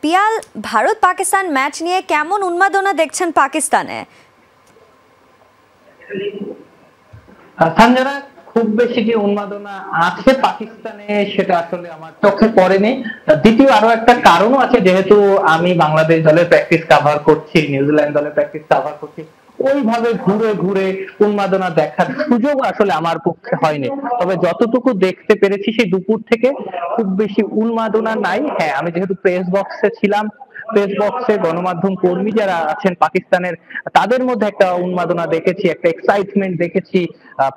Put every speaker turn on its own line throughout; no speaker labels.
Piyal, Bharat Pakistan match নিয়ে কেমন উন্মাদনা দেখছেন পাকিস্তানে?
সঞ্জনা, খুব বেশি যে উন্মাদনা আছে পাকিস্তানে সেটা আসলে আমার চোখে পড়েনি। দ্বিতীয় আরো একটা কারণও আছে, যেহেতু আমি বাংলাদেশ দলের প্র্যাকটিস কভার করছি, নিউজিল্যান্ড দলের প্র্যাকটিস কভার করছি, ওইভাবে ঘুরে ঘুরে উন্মাদনা দেখার সুযোগ আসলে আমার পক্ষে হয়নি। তবে যতটুকু দেখতে পেরেছি সেই দুপুর থেকে খুব বেশি উন্মাদনা নাই। হ্যাঁ, আমি যেহেতু প্রেস বক্সে ছিলাম, প্রেস বক্সে গণমাধ্যম কর্মী যারা আছেন পাকিস্তানের, তাদের মধ্যে একটা উন্মাদনা দেখেছি, একটা এক্সাইটমেন্ট দেখেছি,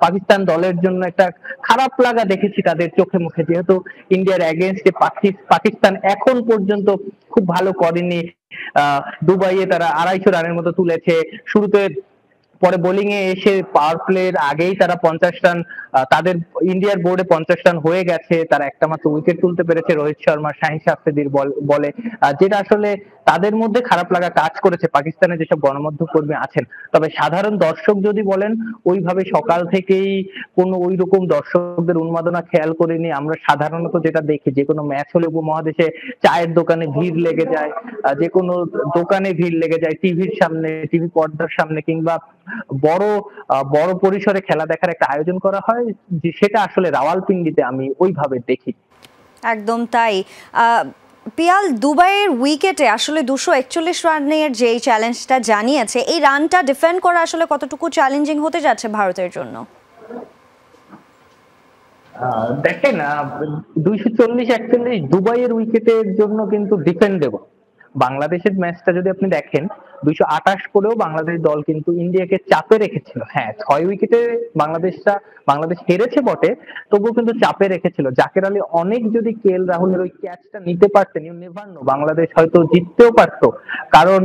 পাকিস্তান দলের জন্য একটা খারাপ লাগা দেখেছি তাদের চোখে মুখে, যেহেতু ইন্ডিয়ার এগেইনস্টে পাকিস্তান এখন পর্যন্ত খুব ভালো করেনি। দুবাইয়ে তারা 250 রানের মতো তুলেছে শুরুতে, পরে বোলিং এ এসে পাওয়ার প্লের আগেই তারা 50 রান, তাদের ইন্ডিয়ার বোর্ডে 50 রান হয়ে গেছে, তারা একটা মাত্র উইকেট তুলতে পেরেছে রোহিত শর্মা, শাহিন আফ্রিদির বলে, যেটা আসলে তাদের মধ্যে খারাপ লাগা কাজ করেছে পাকিস্তানের যেসব গণমাধ্যম কর্মী আছেন। তবে সাধারণ দর্শক যদি বলেন, ওইভাবে সকাল থেকেই কোনো ওই রকম দর্শকদের উন্মাদনা খেয়াল করিনি। আমরা সাধারণত যেটা দেখি, যে কোনো ম্যাচ হলে উপমহাদেশে চায়ের দোকানে ভিড় লেগে যায়, যে কোনো দোকানে ভিড় লেগে যায়, টিভির সামনে, টিভি পর্দার সামনে, কিংবা বড় বড় পরিসরে খেলা দেখার একটা আয়োজন করা হয়, যে সেটা আসলে রাওয়ালপিন্ডিতে আমি ওইভাবে দেখি।
একদম তাই। পিয়াল, দুবাইয়ের উইকেটে আসলে 241 রানের যে চ্যালেঞ্জটা জানিয়েছে, এই রানটা ডিফেন্ড করা আসলে কতটুকু চ্যালেঞ্জিং হতে যাচ্ছে ভারতের জন্য?
দেখেন, 240-41 দুবাইয়ের উইকেটের জন্য কিন্তু ডিফেন্ডেবল। বাংলাদেশের ম্যাচটা যদি আপনি দেখেন, 228 করেও বাংলাদেশ দল কিন্তু ইন্ডিয়াকে চাপে রেখেছিল। হ্যাঁ, 6 উইকেটে বাংলাদেশ হেরেছে বটে, তবুও কিন্তু চাপে রেখেছিল। জাকের আলী অনেক যদি কে এল রাহুলের ওই ক্যাচটা নিতে পারতেন, ইউ নেভার নো, বাংলাদেশ হয়তো জিততেও পারতো। কারণ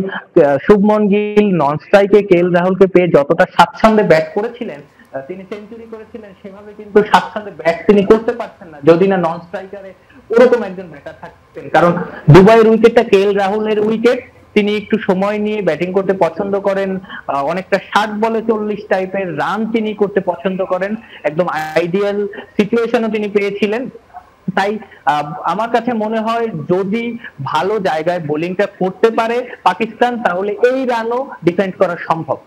শুভমন গিল নন স্ট্রাইকে কে এল রাহুলকে পেয়ে যতটা স্বাচ্ছন্দ্যে ব্যাট করেছিলেন, তিনি সেঞ্চুরি করেছিলেন, সেভাবে কিন্তু স্বাচ্ছন্দ্যে ব্যাট তিনি করতে পারছেন না যদি না নন স্ট্রাইকারে ওরকম একজন ব্যাটার থাকতেন। কারণ দুবাইয়ের উইকেটটা কে এল রাহুলের উইকেট, তিনি একটু সময় নিয়ে ব্যাটিং করতে পছন্দ করেন, অনেকটা 60 বলে 40 টাইপের রান তিনি করতে পছন্দ করেন, একদম আইডিয়াল সিচুয়েশনও তিনি পেয়েছিলেন। তাই আমার কাছে মনে হয়, যদি ভালো জায়গায় বোলিংটা করতে পারে পাকিস্তান, তাহলে এই রানও ডিফেন্ড করা সম্ভব।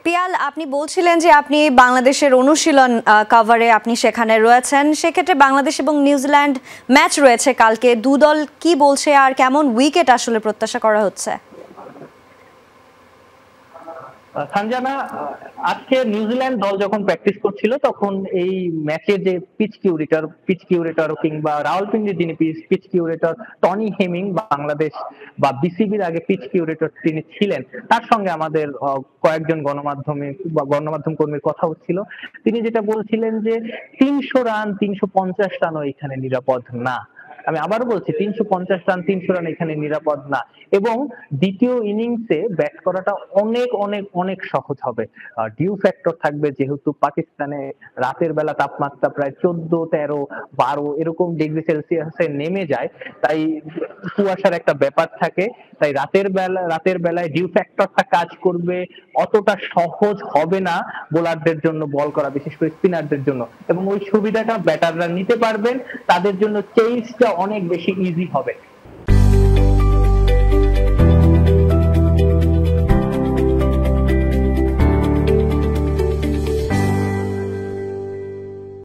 পিয়াল, আপনি বলছিলেন যে আপনি বাংলাদেশের অনুশীলন কভারে আপনি সেখানে রয়েছেন, সেক্ষেত্রে বাংলাদেশ এবং নিউজিল্যান্ড ম্যাচ রয়েছে কালকে, দু দল কি বলছে আর কেমন উইকেট আসলে প্রত্যাশা করা হচ্ছে?
সঞ্জনা, আজকে নিউজিল্যান্ড দল যখন প্র্যাকটিস করছিল, তখন এই ম্যাচের যে পিচ কিউরেটর কিংবা রাওয়ালপিন্ডির যিনি pitch curator Tony Hemming, Bangladesh বা বিসিবির আগে পিচ কিউরেটর তিনি ছিলেন, তার সঙ্গে আমাদের কয়েকজন গণমাধ্যম কর্মীর কথা হচ্ছিল। তিনি যেটা বলছিলেন যে 300 রান 350 রানও এখানে নিরাপদ না। আমি আবারও বলছি, 350 রান 300 রান এখানে নিরাপদ না, এবং দ্বিতীয় ইনিংসে ব্যাট করাটা অনেক অনেক অনেক সহজ হবে। ডিউ ফ্যাক্টর থাকবে, যেহেতু পাকিস্তানে রাতের বেলা তাপমাত্রা প্রায় 14, 13, 12 এরকম ডিগ্রি সেলসিয়াসে নেমে যায়, তাই কুয়াশার একটা ব্যাপার থাকে। তাই রাতের বেলায় ডিউ ফ্যাক্টরটা কাজ করবে, অতটা সহজ হবে না বোলারদের জন্য বল করা, বিশেষ করে স্পিনারদের জন্য, এবং ওই সুবিধাটা ব্যাটাররা নিতে পারবেন, তাদের জন্য চেইসটা অনেক বেশি ইজি হবে।